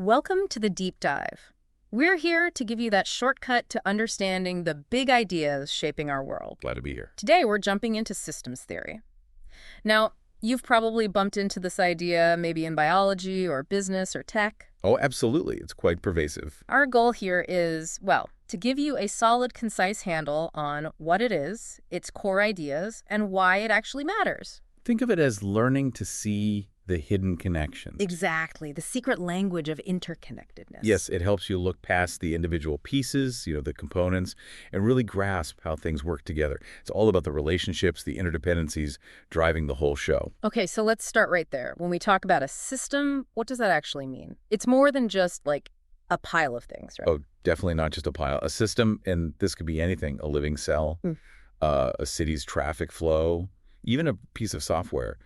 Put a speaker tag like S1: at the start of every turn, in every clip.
S1: Welcome to the deep dive. We're here to give you that shortcut to understanding the big ideas shaping our world.
S2: Glad to be here.
S1: Today, we're jumping into systems theory. Now, you've probably bumped into this idea maybe in biology or business or tech.
S2: Oh, absolutely. It's quite pervasive.
S1: Our goal here is, well, to give you a solid, concise handle on what it is, its core ideas, and why it actually matters.
S2: Think of it as learning to see the hidden connections.
S1: Exactly, the secret language of interconnectedness.
S2: Yes, it helps you look past the individual pieces, the components, and really grasp how things work together. It's all about the relationships, the interdependencies driving the whole show.
S1: Okay, so let's start right there. When we talk about a system, what does that actually mean? It's more than just like a pile of things, right?
S2: Oh, definitely not just a pile. A system, and this could be anything, a living cell, a city's traffic flow, even a piece of software.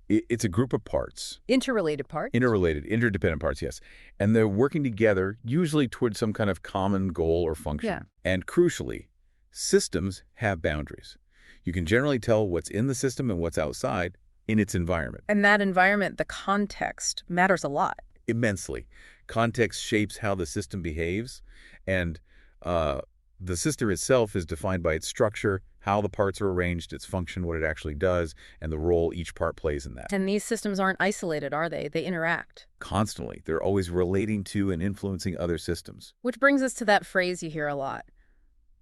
S2: It's a group of parts.
S1: Interrelated parts?
S2: Interrelated, interdependent parts, yes. And they're working together, usually towards some kind of common goal or function.
S1: Yeah.
S2: And crucially, systems have boundaries. You can generally tell what's in the system and what's outside in its environment.
S1: And that environment, the context, matters a lot.
S2: Immensely. Context shapes how the system behaves, and the system itself is defined by its structure, how the parts are arranged, its function, what it actually does, and the role each part plays in that.
S1: And these systems aren't isolated, are they? They interact.
S2: Constantly. They're always relating to and influencing other systems.
S1: Which brings us to that phrase you hear a lot.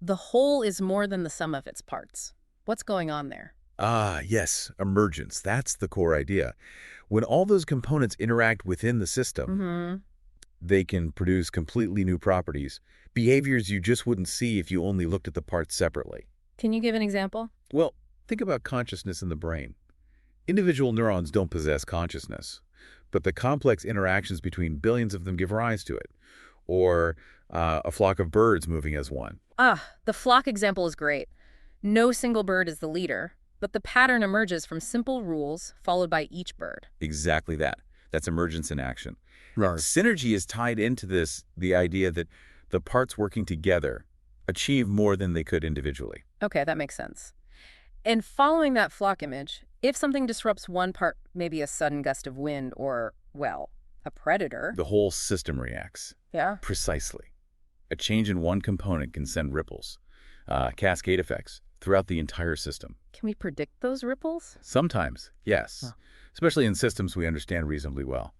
S1: The whole is more than the sum of its parts. What's going on there?
S2: Ah, yes, emergence. That's the core idea. When all those components interact within the system, they can produce completely new properties, behaviors you just wouldn't see if you only looked at the parts separately.
S1: Can you give an example?
S2: Well, think about consciousness in the brain. Individual neurons don't possess consciousness, but the complex interactions between billions of them give rise to it. Or a flock of birds moving as one.
S1: The flock example is great. No single bird is the leader, but the pattern emerges from simple rules followed by each bird.
S2: Exactly that. That's emergence in action.
S3: Right.
S2: Synergy is tied into this, the idea that the parts working together achieve more than they could individually.
S1: Okay, that makes sense. And following that flock image, if something disrupts one part, maybe a sudden gust of wind or, well, a predator.
S2: The whole system reacts.
S1: Yeah.
S2: Precisely. A change in one component can send ripples, cascade effects, throughout the entire system.
S1: Can we predict those ripples?
S2: Sometimes, yes.
S1: Huh.
S2: Especially in systems we understand reasonably well.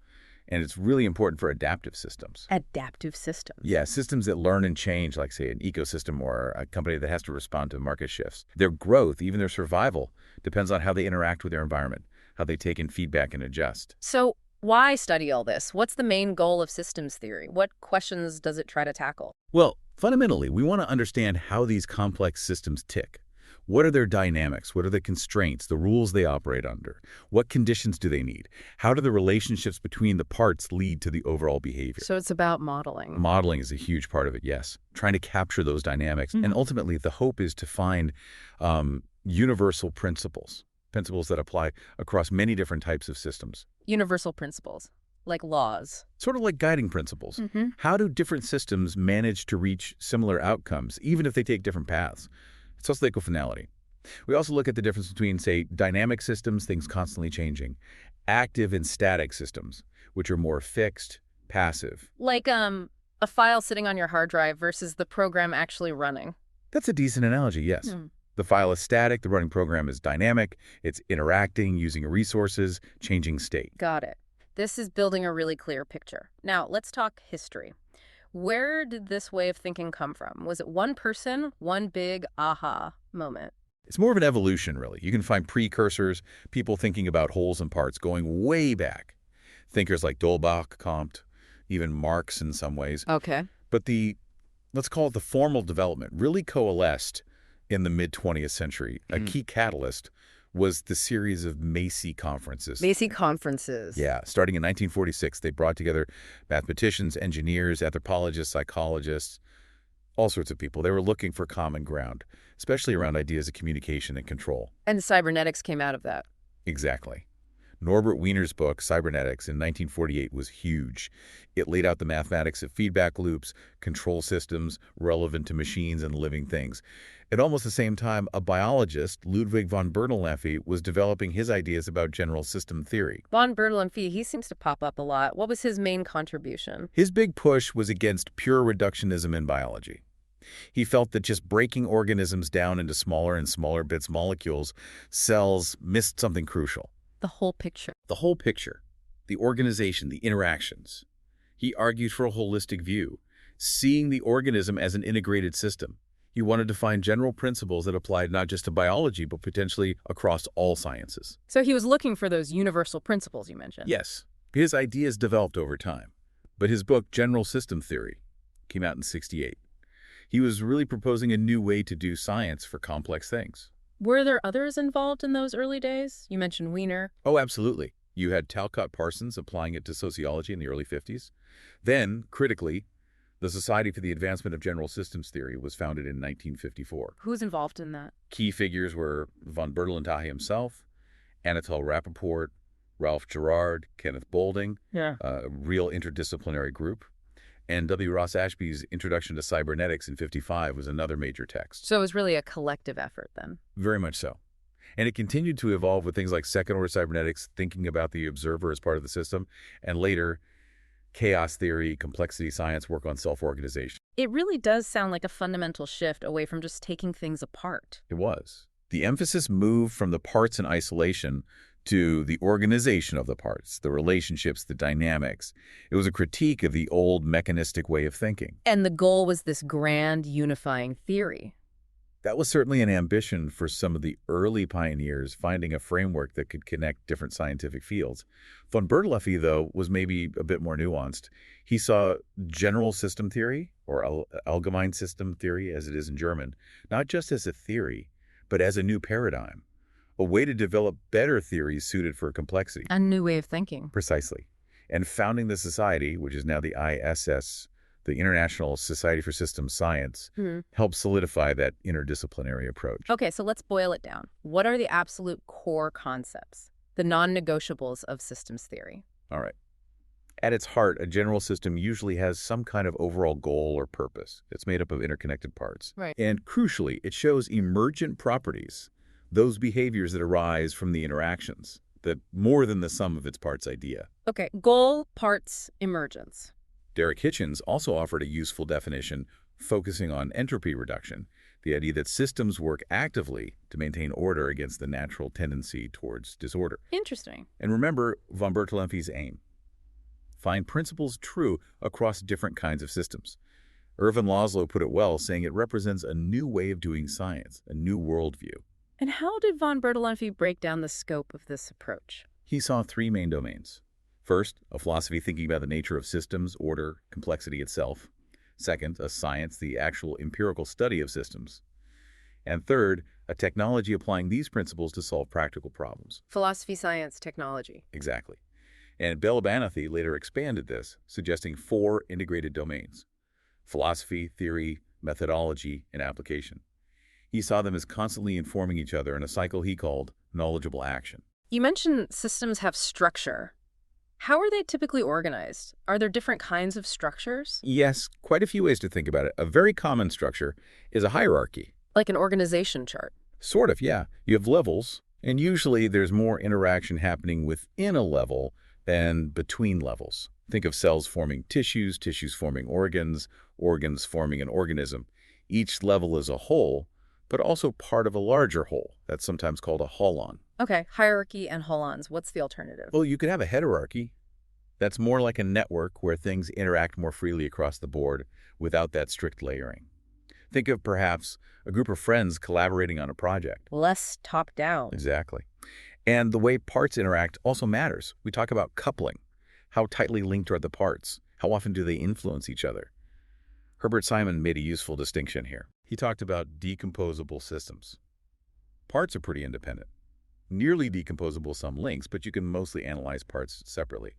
S2: And it's really important for adaptive systems.
S1: Adaptive systems.
S2: Yeah, systems that learn and change, like, say, an ecosystem or a company that has to respond to market shifts. Their growth, even their survival, depends on how they interact with their environment, how they take in feedback and adjust.
S1: So why study all this? What's the main goal of systems theory? What questions does it try to tackle?
S2: Well, fundamentally, we want to understand how these complex systems tick. What are their dynamics? What are the constraints, the rules they operate under? What conditions do they need? How do the relationships between the parts lead to the overall behavior?
S1: So it's about modeling.
S2: Modeling is a huge part of it, yes. Trying to capture those dynamics. And ultimately, the hope is to find universal principles that apply across many different types of systems.
S1: Universal principles, like laws.
S2: Sort of like guiding principles. How do different systems manage to reach similar outcomes, even if they take different paths? It's also equifinality. We also look at the difference between, say, dynamic systems, things constantly changing, active and static systems, which are more fixed, passive.
S1: Like a file sitting on your hard drive versus the program actually running.
S2: That's a decent analogy, yes. The file is static, the running program is dynamic, it's interacting, using resources, changing state.
S1: Got it. This is building a really clear picture. Now, let's talk history. Where did this way of thinking come from? Was it one person, one big aha moment?
S2: It's more of an evolution, really. You can find precursors, people thinking about wholes and parts going way back. Thinkers like Dolbach, Comte, even Marx in some ways.
S1: Okay.
S2: But let's call it the formal development, really coalesced in the mid-20th century. A key catalyst was the series of Macy conferences.
S1: Macy conferences.
S2: Yeah, starting in 1946, they brought together mathematicians, engineers, anthropologists, psychologists, all sorts of people. They were looking for common ground, especially around ideas of communication and control.
S1: And cybernetics came out of that.
S2: Exactly. Norbert Wiener's book, Cybernetics, in 1948 was huge. It laid out the mathematics of feedback loops, control systems relevant to machines and living things. At almost the same time, a biologist, Ludwig von Bertalanffy, was developing his ideas about general system theory.
S1: Von Bertalanffy, he seems to pop up a lot. What was his main contribution?
S2: His big push was against pure reductionism in biology. He felt that just breaking organisms down into smaller and smaller bits molecules, cells, missed something crucial.
S1: The whole picture.
S2: The whole picture, the organization, the interactions. He argued for a holistic view, seeing the organism as an integrated system. He wanted to find general principles that applied not just to biology, but potentially across all sciences.
S1: So he was looking for those universal principles you mentioned.
S2: Yes, his ideas developed over time. But his book, General System Theory, came out in '68. He was really proposing a new way to do science for complex things.
S1: Were there others involved in those early days? You mentioned Wiener.
S2: Oh, absolutely. You had Talcott Parsons applying it to sociology in the early '50s. Then, critically, the Society for the Advancement of General Systems Theory was founded in 1954.
S1: Who's involved in that?
S2: Key figures were von Bertalanffy himself, Anatole Rappaport, Ralph Gerard, Kenneth Boulding,
S1: Yeah.
S2: a real interdisciplinary group. And W. Ross Ashby's Introduction to Cybernetics in '55 was another major text.
S1: So it was really a collective effort then.
S2: Very much so. And it continued to evolve with things like second-order cybernetics, thinking about the observer as part of the system, and later, chaos theory, complexity science, work on self-organization.
S1: It really does sound like a fundamental shift away from just taking things apart.
S2: It was. The emphasis moved from the parts in isolation to the organization of the parts, the relationships, the dynamics. It was a critique of the old mechanistic way of thinking.
S1: And the goal was this grand unifying theory.
S2: That was certainly an ambition for some of the early pioneers, finding a framework that could connect different scientific fields. Von Bertalanffy, though, was maybe a bit more nuanced. He saw general system theory, or allgemeine system theory as it is in German, not just as a theory, but as a new paradigm, a way to develop better theories suited for complexity.
S1: A new way of thinking.
S2: Precisely. And founding the society, which is now the ISS, the International Society for Systems Science, helped solidify that interdisciplinary approach.
S1: Okay, so let's boil it down. What are the absolute core concepts, the non-negotiables of systems theory?
S2: All right. At its heart, a general system usually has some kind of overall goal or purpose. It's made up of interconnected parts.
S1: Right.
S2: And crucially, it shows emergent properties, those behaviors that arise from the interactions, that more than the sum of its parts idea.
S1: Okay, goal, parts, emergence.
S2: Derek Hitchens also offered a useful definition focusing on entropy reduction, the idea that systems work actively to maintain order against the natural tendency towards disorder.
S1: Interesting.
S2: And remember von Bertalanffy's aim. Find principles true across different kinds of systems. Ervin Laszlo put it well, saying it represents a new way of doing science, a new worldview.
S1: And how did von Bertalanffy break down the scope of this approach?
S2: He saw three main domains. First, a philosophy thinking about the nature of systems, order, complexity itself. Second, a science, the actual empirical study of systems. And third, a technology applying these principles to solve practical problems.
S1: Philosophy, science, technology.
S2: Exactly. And Bertalanffy later expanded this, suggesting four integrated domains: philosophy, theory, methodology, and application. He saw them as constantly informing each other in a cycle he called knowledgeable action.
S1: You mentioned systems have structure. How are they typically organized? Are there different kinds of structures?
S2: Yes, quite a few ways to think about it. A very common structure is a hierarchy.
S1: Like an organization chart.
S2: Sort of, yeah. You have levels, and usually there's more interaction happening within a level than between levels. Think of cells forming tissues, tissues forming organs, organs forming an organism. Each level is a whole, but also part of a larger whole. That's sometimes called a holon.
S1: Okay, hierarchy and holons. What's the alternative?
S2: Well, you could have a heterarchy. That's more like a network where things interact more freely across the board without that strict layering. Think of perhaps a group of friends collaborating on a project.
S1: Less top-down.
S2: Exactly. And the way parts interact also matters. We talk about coupling. How tightly linked are the parts? How often do they influence each other? Herbert Simon made a useful distinction here. He talked about decomposable systems. Parts are pretty independent. Nearly decomposable some links, but you can mostly analyze parts separately.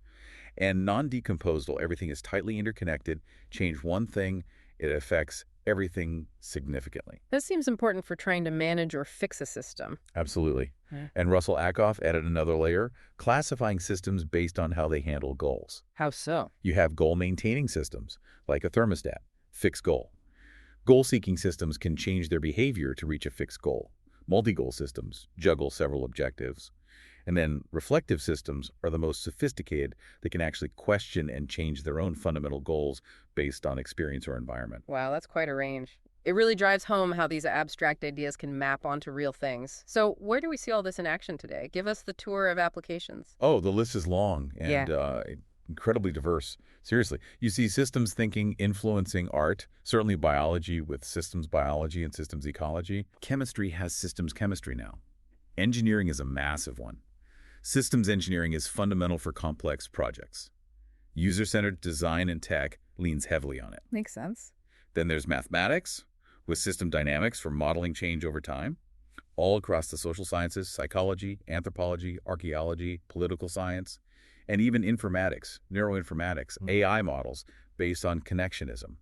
S2: And non-decomposable, everything is tightly interconnected. Change one thing, it affects everything significantly.
S1: This seems important for trying to manage or fix a system.
S2: Absolutely.
S1: Hmm.
S2: And Russell Ackoff added another layer, classifying systems based on how they handle goals.
S1: How so?
S2: You have goal-maintaining systems, like a thermostat, fixed goal. Goal-seeking systems can change their behavior to reach a fixed goal. Multi-goal systems juggle several objectives. And then reflective systems are the most sophisticated that can actually question and change their own fundamental goals based on experience or environment.
S1: Wow, that's quite a range. It really drives home how these abstract ideas can map onto real things. So, where do we see all this in action today? Give us the tour of applications.
S2: Oh, the list is long
S1: Yeah.
S2: and incredibly diverse. Seriously, you see systems thinking influencing art, certainly biology with systems biology and systems ecology. Chemistry has systems chemistry now. Engineering is a massive one. Systems engineering is fundamental for complex projects. User-centered design and tech leans heavily on it.
S1: Makes sense.
S2: Then there's mathematics, with system dynamics for modeling change over time, all across the social sciences, psychology, anthropology, archaeology, political science, and even informatics, neuroinformatics, AI models based on connectionism.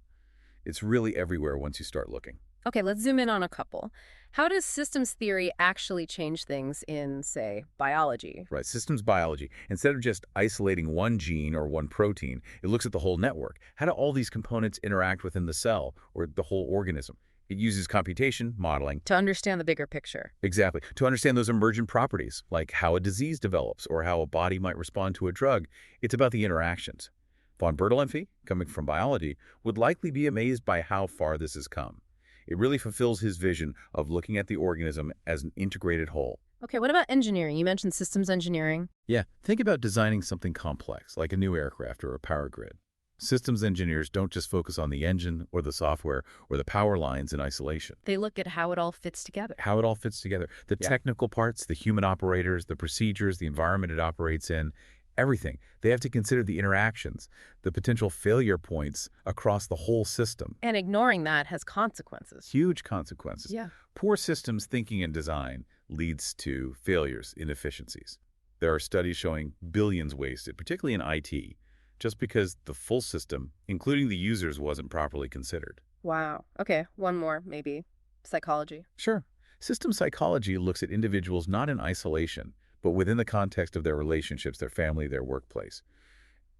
S2: It's really everywhere once you start looking.
S1: Okay, let's zoom in on a couple. How does systems theory actually change things in, say, biology?
S2: Right, systems biology. Instead of just isolating one gene or one protein, it looks at the whole network. How do all these components interact within the cell or the whole organism? It uses computation, modeling,
S1: To understand the bigger picture.
S2: exactly, to understand those emergent properties, like how a disease develops or how a body might respond to a drug. It's about the interactions. Von Bertalanffy, coming from biology, would likely be amazed by how far this has come. It really fulfills his vision of looking at the organism as an integrated whole.
S1: Okay, what about engineering? You mentioned systems engineering.
S2: Yeah, think about designing something complex, like a new aircraft or a power grid. Systems engineers don't just focus on the engine or the software or the power lines in isolation.
S1: They look at how it all fits together.
S2: How it all fits together. The technical parts, the human operators, the procedures, the environment it operates in, everything. They have to consider the interactions, the potential failure points across the whole system.
S1: And ignoring that has consequences.
S2: Huge consequences.
S1: Yeah.
S2: Poor systems thinking and design leads to failures, inefficiencies. There are studies showing billions wasted, particularly in IT, just because the full system, including the users, wasn't properly considered.
S1: Wow. Okay, one more, maybe. Psychology.
S2: Sure. System psychology looks at individuals not in isolation, but within the context of their relationships, their family, their workplace.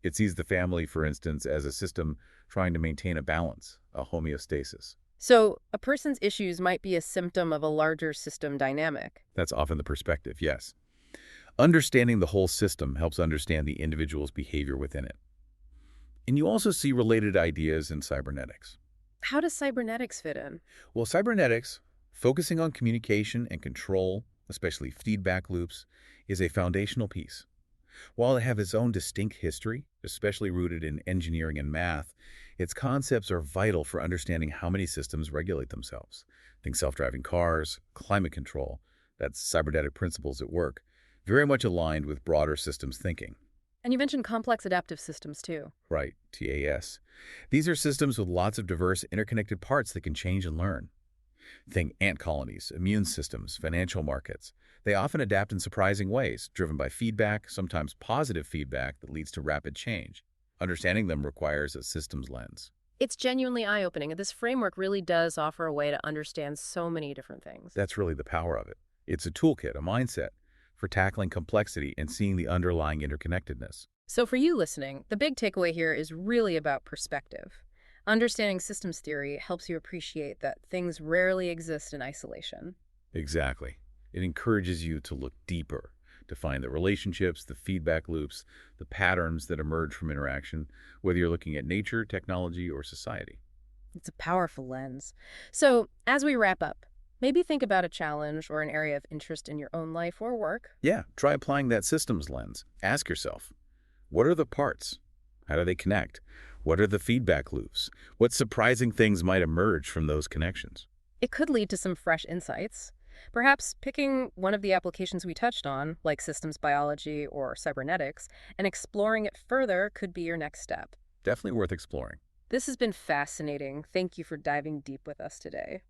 S2: It sees the family, for instance, as a system trying to maintain a balance, a homeostasis.
S1: So, a person's issues might be a symptom of a larger system dynamic.
S2: That's often the perspective, yes. Understanding the whole system helps understand the individual's behavior within it. And you also see related ideas in cybernetics.
S1: How does cybernetics fit in?
S2: Well, cybernetics, focusing on communication and control, especially feedback loops, is a foundational piece. While it has its own distinct history, especially rooted in engineering and math, its concepts are vital for understanding how many systems regulate themselves. Think self-driving cars, climate control, that's cybernetic principles at work, very much aligned with broader systems thinking.
S1: And you mentioned complex adaptive systems, too.
S2: Right, TAS. These are systems with lots of diverse, interconnected parts that can change and learn. Think ant colonies, immune systems, financial markets. They often adapt in surprising ways, driven by feedback, sometimes positive feedback that leads to rapid change. Understanding them requires a systems lens.
S1: It's genuinely eye-opening. This framework really does offer a way to understand so many different things.
S2: That's really the power of it. It's a toolkit, a mindset, for tackling complexity and seeing the underlying interconnectedness.
S1: So for you listening, the big takeaway here is really about perspective. Understanding systems theory helps you appreciate that things rarely exist in isolation.
S2: Exactly. It encourages you to look deeper, to find the relationships, the feedback loops, the patterns that emerge from interaction, whether you're looking at nature, technology, or society.
S1: It's a powerful lens. So as we wrap up, maybe think about a challenge or an area of interest in your own life or work.
S2: Yeah, try applying that systems lens. Ask yourself, what are the parts? How do they connect? What are the feedback loops? What surprising things might emerge from those connections?
S1: It could lead to some fresh insights. Perhaps picking one of the applications we touched on, like systems biology or cybernetics, and exploring it further could be your next step.
S2: Definitely worth exploring.
S1: This has been fascinating. Thank you for diving deep with us today.